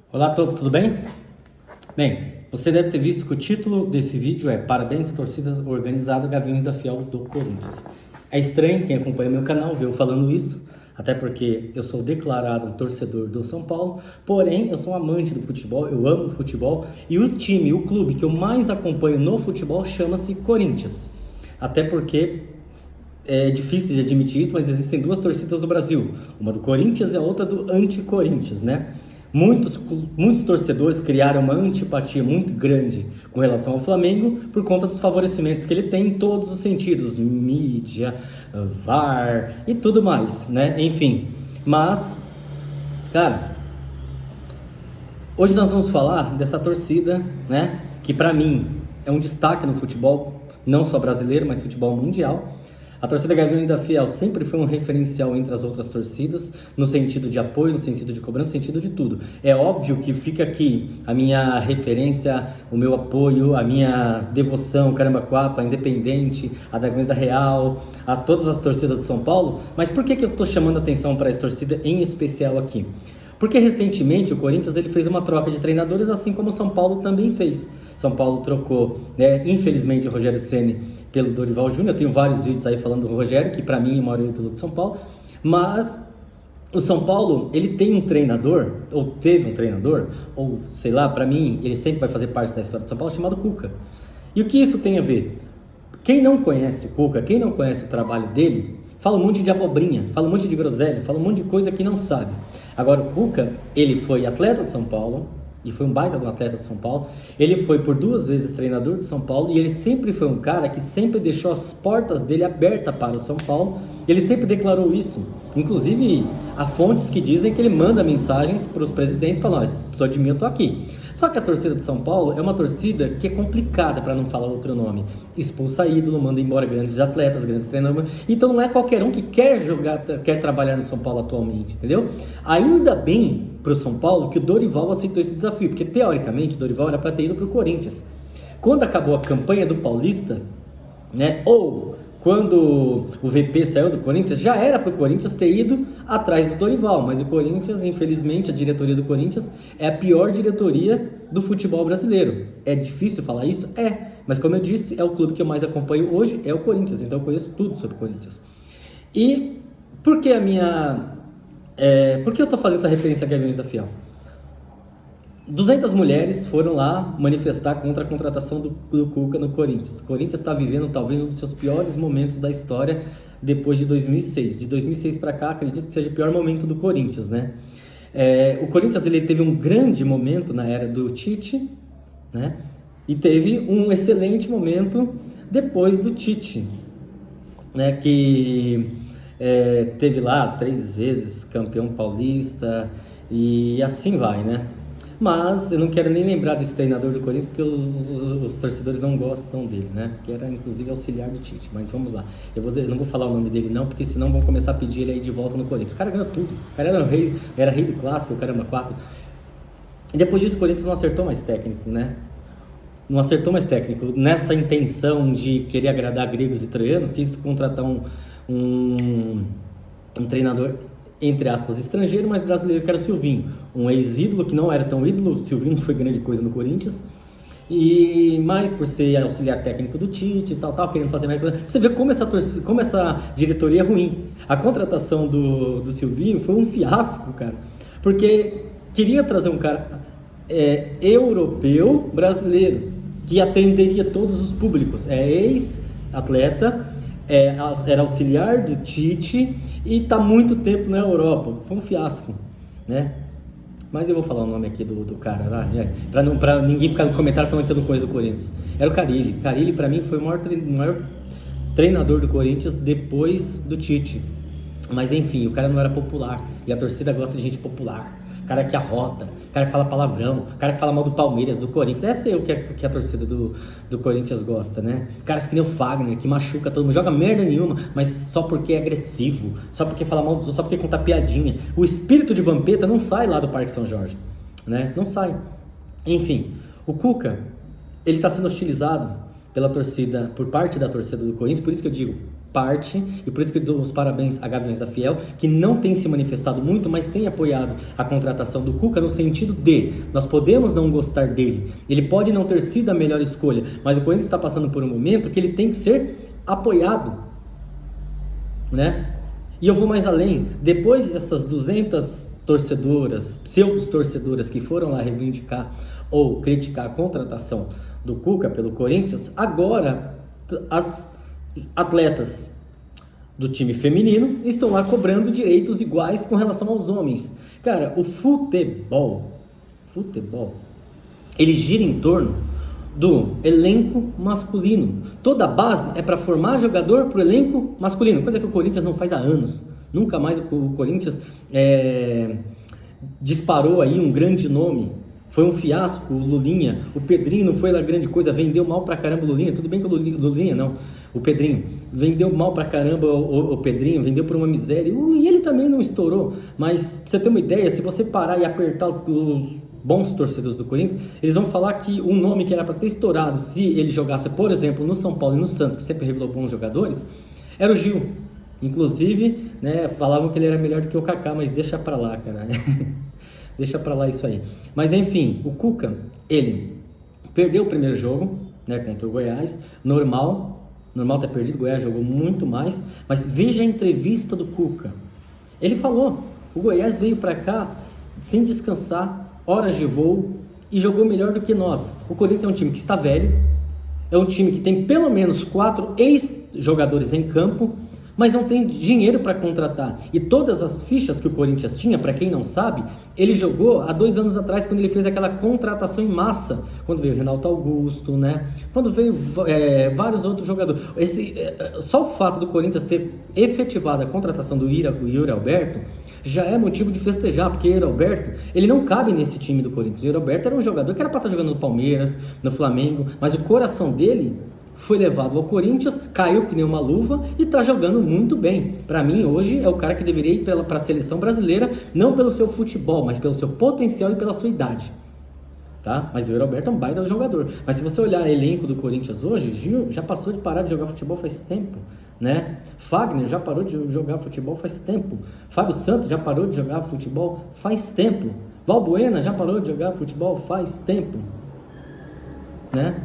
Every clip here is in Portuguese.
Olá a todos, tudo bem? Bem, você deve ter visto que o título desse vídeo é Parabéns à torcida organizada Gaviões da Fiel do Corinthians. É estranho quem acompanha meu canal ver eu falando isso, até porque eu sou declarado um torcedor do São Paulo, porém eu sou um amante do futebol, eu amo futebol e o time, o clube que eu mais acompanho no futebol chama-se Corinthians. Até porque é difícil de admitir isso, mas existem duas torcidas do Brasil, uma do Corinthians e a outra do anti-Corinthians, né? Muitos torcedores criaram uma antipatia muito grande com relação ao Flamengo por conta dos favorecimentos que ele tem em todos os sentidos, mídia, VAR e tudo mais, né? Enfim, mas, cara, hoje nós vamos falar dessa torcida, né? Que pra mim é um destaque no futebol, não só brasileiro, mas futebol mundial. A torcida Gaviões da Fiel sempre foi um referencial entre as outras torcidas, no sentido de apoio, no sentido de cobrança, no sentido de tudo. É óbvio que fica aqui a minha referência, o meu apoio, a minha devoção, Caramba 4, a Independente, a Dragões da Real, a todas as torcidas de São Paulo. Mas por que eu estou chamando atenção para essa torcida em especial aqui? Porque recentemente o Corinthians ele fez uma troca de treinadores, assim como o São Paulo também fez. São Paulo trocou, né, infelizmente, o Rogério Ceni pelo Dorival Júnior. Eu tenho vários vídeos aí falando do Rogério, que para mim é o maior ídolo de São Paulo. Mas o São Paulo, ele tem um treinador, ou teve um treinador, ou sei lá, para mim, ele sempre vai fazer parte da história de São Paulo, chamado Cuca. E o que isso tem a ver? Quem não conhece o Cuca, quem não conhece o trabalho dele, fala um monte de abobrinha, fala um monte de groselha, fala um monte de coisa que não sabe. Agora, o Cuca, ele foi atleta de São Paulo, e foi um baita de um atleta de São Paulo. Ele foi por 2 vezes treinador de São Paulo, e ele sempre foi um cara que sempre deixou as portas dele abertas para o São Paulo. Ele sempre declarou isso. Inclusive, há fontes que dizem que ele manda mensagens para os presidentes, falando, se precisou de mim, eu tô aqui. Só que a torcida de São Paulo é uma torcida que é complicada, para não falar outro nome. Expulsa ídolo, manda embora grandes atletas, grandes treinadores. Então não é qualquer um que quer jogar, quer trabalhar no São Paulo atualmente, entendeu? Ainda bem para o São Paulo que o Dorival aceitou esse desafio, porque teoricamente o Dorival era para ter ido para o Corinthians. Quando acabou a campanha do Paulista, né, ou quando o VP saiu do Corinthians, já era para o Corinthians ter ido atrás do Dorival, mas o Corinthians, infelizmente, a diretoria do Corinthians é a pior diretoria do futebol brasileiro. É difícil falar isso? É, mas como eu disse, é o clube que eu mais acompanho hoje, é o Corinthians, então eu conheço tudo sobre o Corinthians. E por que por que eu estou fazendo essa referência a Gaviões da Fiel? 200 mulheres foram lá manifestar contra a contratação do Cuca no Corinthians. O Corinthians está vivendo talvez um dos seus piores momentos da história depois de 2006. De 2006 para cá, acredito que seja o pior momento do Corinthians, né? O Corinthians ele teve um grande momento na era do Tite, né? E teve um excelente momento depois do Tite, né? Que teve lá 3 vezes campeão paulista e assim vai, né? Mas eu não quero nem lembrar desse treinador do Corinthians porque os torcedores não gostam dele, né? Que era inclusive auxiliar do Tite, mas vamos lá. Eu não vou falar o nome dele não, porque senão vão começar a pedir ele aí de volta no Corinthians. O cara ganhou tudo, o cara era rei do clássico, o Caramba 4. E depois disso o Corinthians não acertou mais técnico, né? Não acertou mais técnico. Nessa intenção de querer agradar gregos e troianos, quis contratar um treinador, entre aspas, estrangeiro, mas brasileiro, que era o Silvinho. Um ex-ídolo que não era tão ídolo. O Silvinho não foi grande coisa no Corinthians. Mas por ser auxiliar técnico do Tite e tal, querendo fazer mais coisa. Você vê como essa diretoria é ruim. A contratação do Silvinho foi um fiasco, cara. Porque queria trazer um cara europeu brasileiro, que atenderia todos os públicos. É ex-atleta, era auxiliar do Tite e está muito tempo na Europa. Foi um fiasco, né? Mas eu vou falar o nome aqui do cara lá, para ninguém ficar no comentário falando que eu não conheço do Corinthians. Era o Carille. Carille, para mim, foi o maior treinador do Corinthians depois do Tite. Mas enfim, o cara não era popular e a torcida gosta de gente popular. Cara que arrota, cara que fala palavrão, cara que fala mal do Palmeiras, do Corinthians. Essa é o que a torcida do Corinthians gosta, né? Caras que nem o Fagner, que machuca todo mundo, joga merda nenhuma, mas só porque é agressivo, só porque fala mal dos outros, só porque conta piadinha. O espírito de Vampeta não sai lá do Parque São Jorge, né? Não sai. Enfim, o Cuca, ele tá sendo hostilizado pela torcida, por parte da torcida do Corinthians, por isso que eu digo, parte, e por isso que eu dou os parabéns a Gaviões da Fiel, que não tem se manifestado muito, mas tem apoiado a contratação do Cuca no sentido de, nós podemos não gostar dele, ele pode não ter sido a melhor escolha, mas o Corinthians está passando por um momento que ele tem que ser apoiado, né? E eu vou mais além, depois dessas 200 torcedoras, pseudo-torcedoras que foram lá reivindicar ou criticar a contratação do Cuca pelo Corinthians, agora as atletas do time feminino estão lá cobrando direitos iguais com relação aos homens. Cara, o futebol, ele gira em torno do elenco masculino. Toda a base é para formar jogador para o elenco masculino, coisa que o Corinthians não faz há anos. Nunca mais o Corinthians disparou aí um grande nome. Foi um fiasco o Lulinha. O Pedrinho não foi lá grande coisa, vendeu mal pra caramba o Lulinha. Tudo bem que o Lulinha não, o Pedrinho vendeu mal pra caramba o Pedrinho, vendeu por uma miséria. E ele também não estourou. Mas pra você ter uma ideia, se você parar e apertar os bons torcedores do Corinthians, eles vão falar que um nome que era para ter estourado se ele jogasse, por exemplo, no São Paulo e no Santos, que sempre revelou bons jogadores, era o Gil. Inclusive, né, falavam que ele era melhor do que o Kaká, mas deixa pra lá, cara. Deixa pra lá isso aí. Mas enfim, o Cuca, ele perdeu o primeiro jogo, né, contra o Goiás, normal ter perdido, o Goiás jogou muito mais, mas veja a entrevista do Cuca. Ele falou, o Goiás veio pra cá sem descansar, horas de voo, e jogou melhor do que nós. O Corinthians é um time que está velho, é um time que tem pelo menos 4 ex-jogadores em campo, mas não tem dinheiro para contratar. E todas as fichas que o Corinthians tinha, para quem não sabe, ele jogou há 2 anos atrás, quando ele fez aquela contratação em massa, quando veio o Renato Augusto, né? Quando veio vários outros jogadores. Só o fato do Corinthians ter efetivado a contratação do Yuri Alberto já é motivo de festejar, porque o Yuri Alberto, ele não cabe nesse time do Corinthians. O Yuri Alberto era um jogador que era para estar jogando no Palmeiras, no Flamengo, mas o coração dele foi levado ao Corinthians, caiu que nem uma luva e está jogando muito bem. Para mim, hoje, é o cara que deveria ir para a seleção brasileira, não pelo seu futebol, mas pelo seu potencial e pela sua idade. Tá? Mas o Yuri Alberto é um baita jogador. Mas se você olhar o elenco do Corinthians hoje, Gil já passou de parar de jogar futebol faz tempo, né? Fagner já parou de jogar futebol faz tempo. Fábio Santos já parou de jogar futebol faz tempo. Valbuena já parou de jogar futebol faz tempo, né?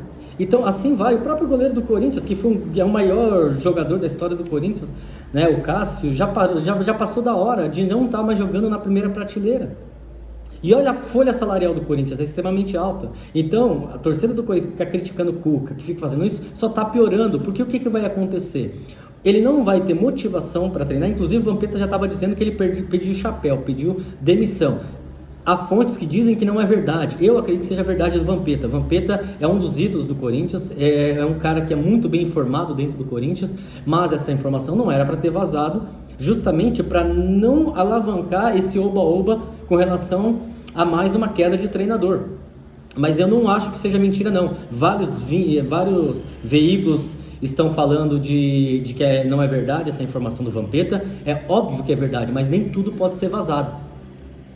Então assim vai, o próprio goleiro do Corinthians, que é o maior jogador da história do Corinthians, né, o Cássio, já passou da hora de não estar mais jogando na primeira prateleira. E olha a folha salarial do Corinthians, é extremamente alta. Então, a torcida do Corinthians que fica criticando o Cuca, que fica fazendo isso, só está piorando, porque o que vai acontecer? Ele não vai ter motivação para treinar, inclusive o Vampeta já estava dizendo que ele pediu chapéu, pediu demissão. Há fontes que dizem que não é verdade. Eu acredito que seja verdade do Vampeta. Vampeta é um dos ídolos do Corinthians, é um cara que é muito bem informado dentro do Corinthians, mas essa informação não era para ter vazado, justamente para não alavancar esse oba-oba com relação a mais uma queda de treinador. Mas eu não acho que seja mentira, não. Vários veículos estão falando de que não é verdade essa informação do Vampeta. É óbvio que é verdade, mas nem tudo pode ser vazado.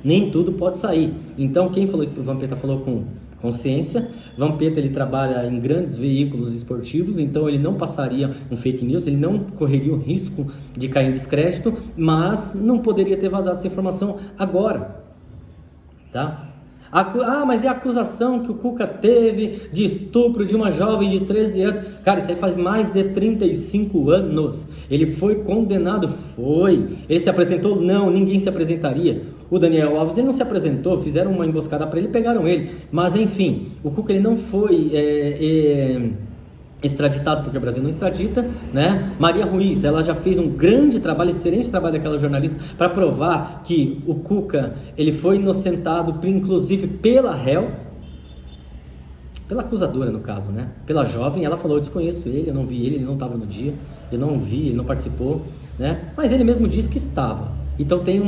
Nem tudo pode sair. Então, quem falou isso para o Vampeta falou com consciência. Vampeta, ele trabalha em grandes veículos esportivos, então ele não passaria um fake news, ele não correria o risco de cair em descrédito, mas não poderia ter vazado essa informação agora. Tá? Mas é a acusação que o Cuca teve de estupro de uma jovem de 13 anos. Cara, isso aí faz mais de 35 anos. Ele foi condenado? Foi. Ele se apresentou? Não, ninguém se apresentaria. O Daniel Alves, ele não se apresentou, fizeram uma emboscada para ele e pegaram ele. Mas enfim, o Cuca, ele não foi extraditado, porque o Brasil não extradita, né? Maria Ruiz, ela já fez um grande trabalho, excelente trabalho daquela jornalista, para provar que o Cuca, ele foi inocentado, inclusive pela réu, pela acusadora no caso, né? Pela jovem. Ela falou, eu desconheço ele, eu não vi ele não estava no dia, eu não vi, ele não participou, né? Mas ele mesmo disse que estava. Então tem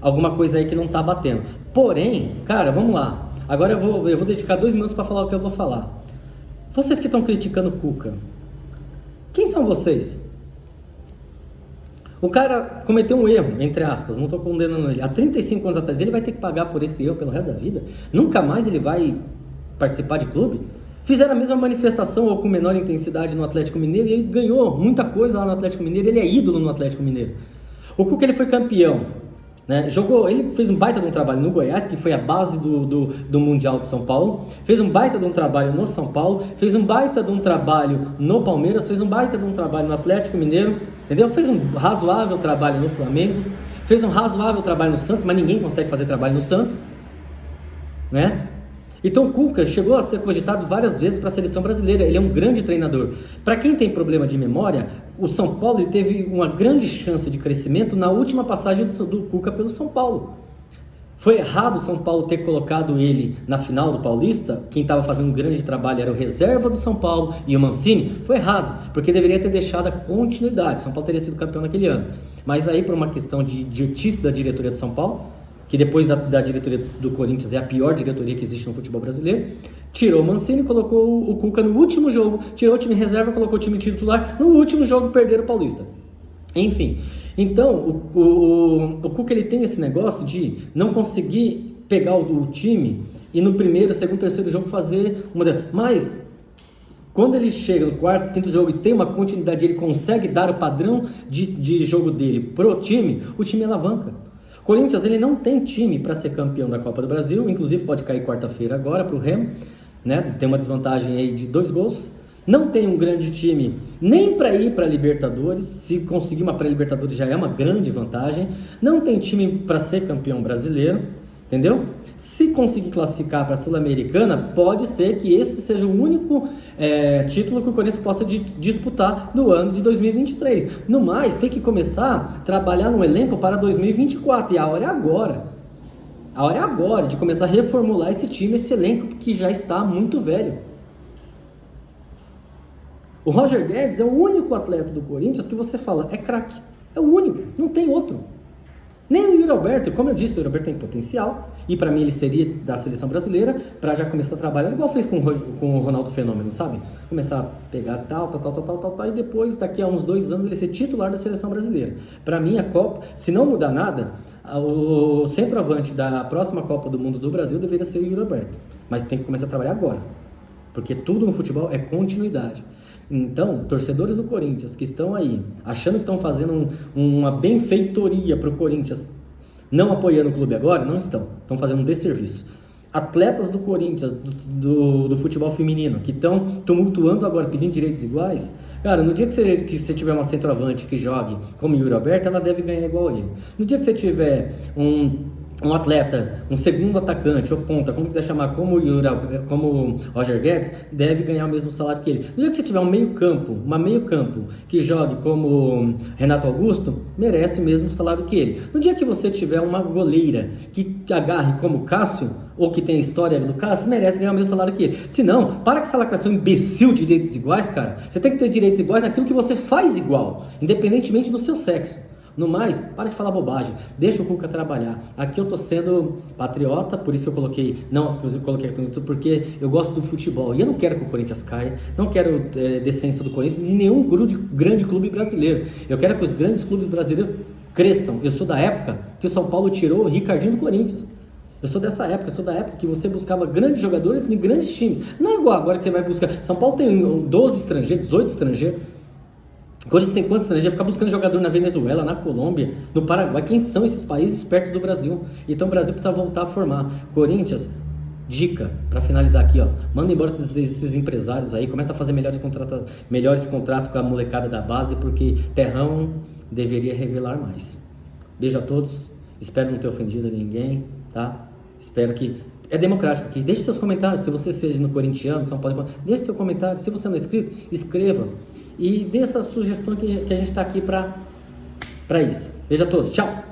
alguma coisa aí que não está batendo. Porém, cara, vamos lá. Agora eu vou dedicar 2 minutos para falar o que eu vou falar. Vocês que estão criticando o Cuca, quem são vocês? O cara cometeu um erro, entre aspas, não estou condenando ele. Há 35 anos atrás, ele vai ter que pagar por esse erro pelo resto da vida? Nunca mais ele vai participar de clube? Fizeram a mesma manifestação ou com menor intensidade no Atlético Mineiro e ele ganhou muita coisa lá no Atlético Mineiro, ele é ídolo no Atlético Mineiro. O Cuca, ele foi campeão, né? Ele fez um baita de um trabalho no Goiás, que foi a base do Mundial de São Paulo, fez um baita de um trabalho no São Paulo, fez um baita de um trabalho no Palmeiras, fez um baita de um trabalho no Atlético Mineiro, entendeu? Fez um razoável trabalho no Flamengo, fez um razoável trabalho no Santos, mas ninguém consegue fazer trabalho no Santos, né? Então o Cuca chegou a ser cogitado várias vezes para a seleção brasileira, ele é um grande treinador. Para quem tem problema de memória, o São Paulo ele teve uma grande chance de crescimento na última passagem do Cuca pelo São Paulo. Foi errado o São Paulo ter colocado ele na final do Paulista, quem estava fazendo um grande trabalho era o reserva do São Paulo e o Mancini, foi errado, porque deveria ter deixado a continuidade, o São Paulo teria sido campeão naquele ano. Mas aí por uma questão de idiotice da diretoria do São Paulo, que depois da diretoria do Corinthians é a pior diretoria que existe no futebol brasileiro, tirou o Mancini, colocou o Cuca no último jogo, tirou o time reserva, colocou o time titular, no último jogo perderam o Paulista. Enfim, então o Cuca ele tem esse negócio de não conseguir pegar o time e no primeiro, segundo, terceiro jogo fazer uma... Mas quando ele chega no quarto, quinto jogo e tem uma continuidade, ele consegue dar o padrão de jogo dele pro time, o time alavanca. Corinthians ele não tem time para ser campeão da Copa do Brasil, inclusive pode cair quarta-feira agora para o Remo, né? Tem uma desvantagem aí de 2 gols. Não tem um grande time nem para ir para a Libertadores, se conseguir uma pré-Libertadores já é uma grande vantagem. Não tem time para ser campeão brasileiro, entendeu? Se conseguir classificar para a Sul-Americana, pode ser que esse seja o único título que o Corinthians possa disputar no ano de 2023. No mais, tem que começar a trabalhar no elenco para 2024, e a hora é agora. A hora é agora de começar a reformular esse time, esse elenco que já está muito velho. O Roger Guedes é o único atleta do Corinthians que você fala, é craque. É o único, não tem outro. Nem o Yuri Alberto, como eu disse, o Yuri Alberto tem potencial, e para mim ele seria da seleção brasileira, para já começar a trabalhar, igual fez com o Ronaldo Fenômeno, sabe? Começar a pegar tal, e depois, daqui a uns 2 anos, ele ser titular da seleção brasileira. Para mim, a Copa, se não mudar nada, o centroavante da próxima Copa do Mundo do Brasil deveria ser o Yuri Alberto, mas tem que começar a trabalhar agora, porque tudo no futebol é continuidade. Então, torcedores do Corinthians que estão aí, achando que estão fazendo uma benfeitoria para o Corinthians, não apoiando o clube agora, não estão fazendo um desserviço. Atletas do Corinthians, do futebol feminino, que estão tumultuando agora, pedindo direitos iguais, cara, no dia que você tiver uma centroavante que jogue como Yuri Alberto, ela deve ganhar igual a ele. No dia que você tiver um atleta, um segundo atacante ou ponta, como quiser chamar, como o Roger Guedes, deve ganhar o mesmo salário que ele. No dia que você tiver uma meio campo que jogue como Renato Augusto, merece o mesmo salário que ele. No dia que você tiver uma goleira que agarre como Cássio, ou que tem a história do Cássio, merece ganhar o mesmo salário que ele. Se não, para com essa lacração imbecil de direitos iguais, cara. Você tem que ter direitos iguais naquilo que você faz igual, independentemente do seu sexo. No mais, para de falar bobagem, deixa o Cuca trabalhar. Aqui eu tô sendo patriota, por isso que eu coloquei aqui porque eu gosto do futebol. E eu não quero que o Corinthians caia, não quero descenso do Corinthians e nenhum grande clube brasileiro. Eu quero que os grandes clubes brasileiros cresçam. Eu sou da época que o São Paulo tirou o Ricardinho do Corinthians. Eu sou dessa época, que você buscava grandes jogadores em grandes times. Não é igual agora que você vai buscar. São Paulo tem 12 estrangeiros, 18 estrangeiros. Corinthians tem quantos estrangeiros? Ficar buscando jogador na Venezuela, na Colômbia, no Paraguai. Quem são esses países perto do Brasil? Então o Brasil precisa voltar a formar. Corinthians, dica, para finalizar aqui, ó, manda embora esses empresários aí, começa a fazer melhores contratos com a molecada da base, porque Terrão deveria revelar mais. Beijo a todos, espero não ter ofendido ninguém, tá? Espero que... É democrático aqui. Deixe seus comentários, se você seja no corintiano, São Paulo, deixe seu comentário. Se você não é inscrito, escreva. E dê essa sugestão que a gente está aqui para isso. Beijo a todos. Tchau!